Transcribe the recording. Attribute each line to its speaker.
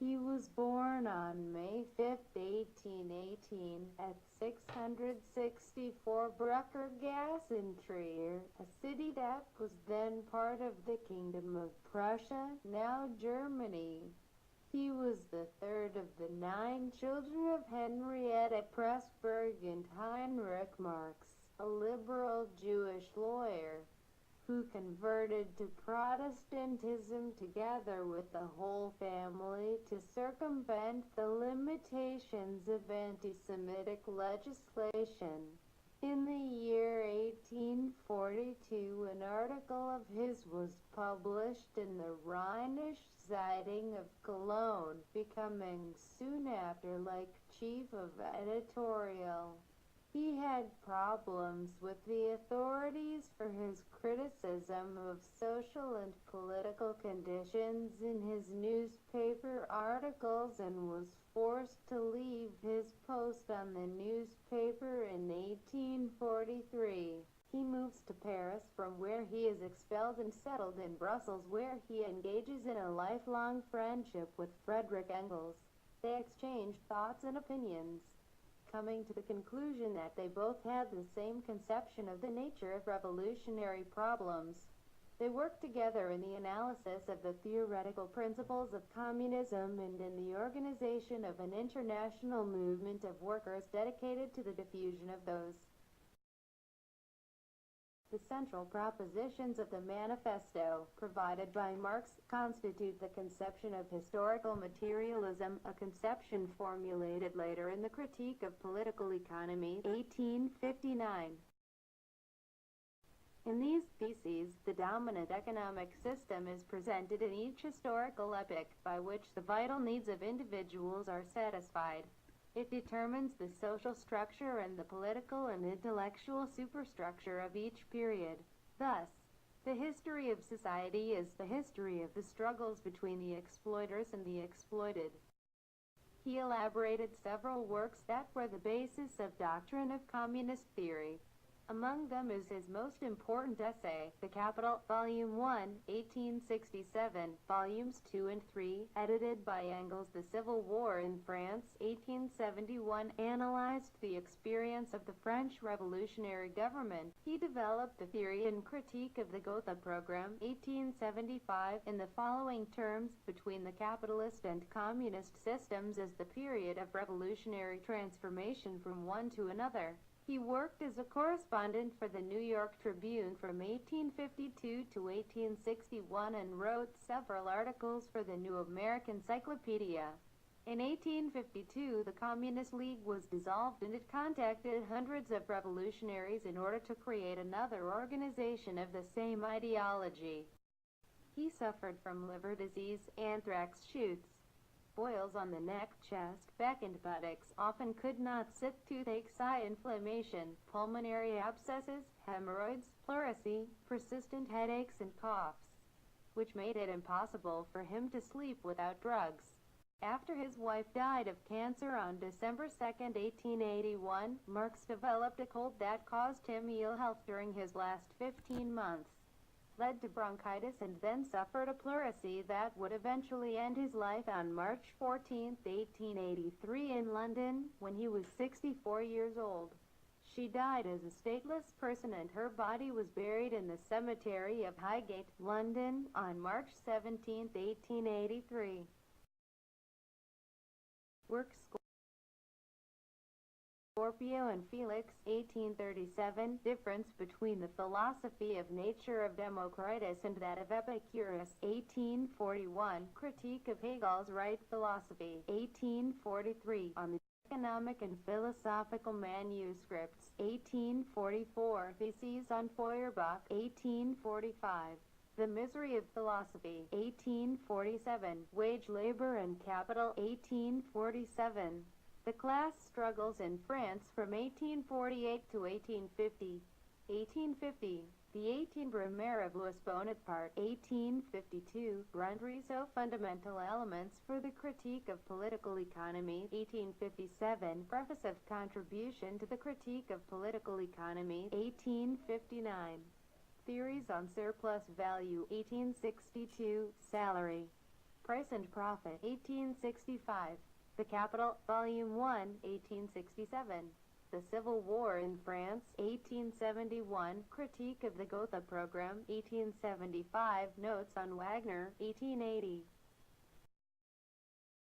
Speaker 1: He was born on May 5, 1818, at 664 Brucker Gasse in Trier, a city that was then part of the Kingdom of Prussia, now Germany. He was the third of the 9 children of Henrietta Pressburg and Heinrich Marx, a liberal Jewish lawyer, who converted to Protestantism together with the whole family to circumvent the limitations of anti-Semitic legislation. In the year 1842, an article of his was published in the Rheinische Zeitung of Cologne, becoming soon after chief of editorial. He had problems with the authorities for his criticism of social and political conditions in his newspaper articles and was forced to leave his post on the newspaper in 1843. He moves to Paris, from where he is expelled and settled in Brussels, where he engages in a lifelong friendship with Friedrich Engels. They exchange thoughts and opinions, coming to the conclusion that they both had the same conception of the nature of revolutionary problems. They worked together in the analysis of the theoretical principles of communism and in the organization of an international movement of workers dedicated to the diffusion of those. The central propositions of the manifesto, provided by Marx, constitute the conception of historical materialism, a conception formulated later in the Critique of Political Economy, 1859. In these theses, the dominant economic system is presented in each historical epoch, by which the vital needs of individuals are satisfied. It determines the social structure and the political and intellectual superstructure of each period. Thus, the history of society is the history of the struggles between the exploiters and the exploited. He elaborated several works that were the basis of doctrine of communist theory. Among them is his most important essay, The Capital, Volume 1, 1867, Volumes 2 and 3, edited by Engels. The Civil War in France, 1871, analyzed the experience of the French revolutionary government. He developed the theory and critique of the Gotha program, 1875, in the following terms: between the capitalist and communist systems is the period of revolutionary transformation from one to another. He worked as a correspondent for the New York Tribune from 1852 to 1861 and wrote several articles for the New American Encyclopedia. In 1852, the Communist League was dissolved and it contacted hundreds of revolutionaries in order to create another organization of the same ideology. He suffered from liver disease, anthrax shoots, boils on the neck, chest, back and buttocks, often could not sit, toothaches, eye inflammation, pulmonary abscesses, hemorrhoids, pleurisy, persistent headaches and coughs, which made it impossible for him to sleep without drugs. After his wife died of cancer on December 2, 1881, Marx developed a cold that caused him ill health during his last 15 months. Led to bronchitis and then suffered a pleurisy that would eventually end his life on March 14, 1883 in London, when he was 64 years old. She died as a stateless person and her body was buried in the cemetery of Highgate, London, on March 17, 1883. Works: Scorpio and Felix, 1837, difference between the philosophy of nature of Democritus and that of Epicurus, 1841, critique of Hegel's right philosophy, 1843, on the economic and philosophical manuscripts, 1844, theses on Feuerbach, 1845. The Misery of Philosophy, 1847, Wage Labor and Capital, 1847. The Class Struggles in France from 1848 to 1850. 1850. The 18 Brumaire of Louis Bonaparte, 1852. Brandriso, Fundamental Elements for the Critique of Political Economy, 1857. Preface of Contribution to the Critique of Political Economy, 1859. Theories on Surplus Value, 1862. Salary, Price and Profit, 1865. The Capital, Volume 1, 1867. The Civil War in France, 1871. Critique of the Gotha Program, 1875. Notes on Wagner, 1880.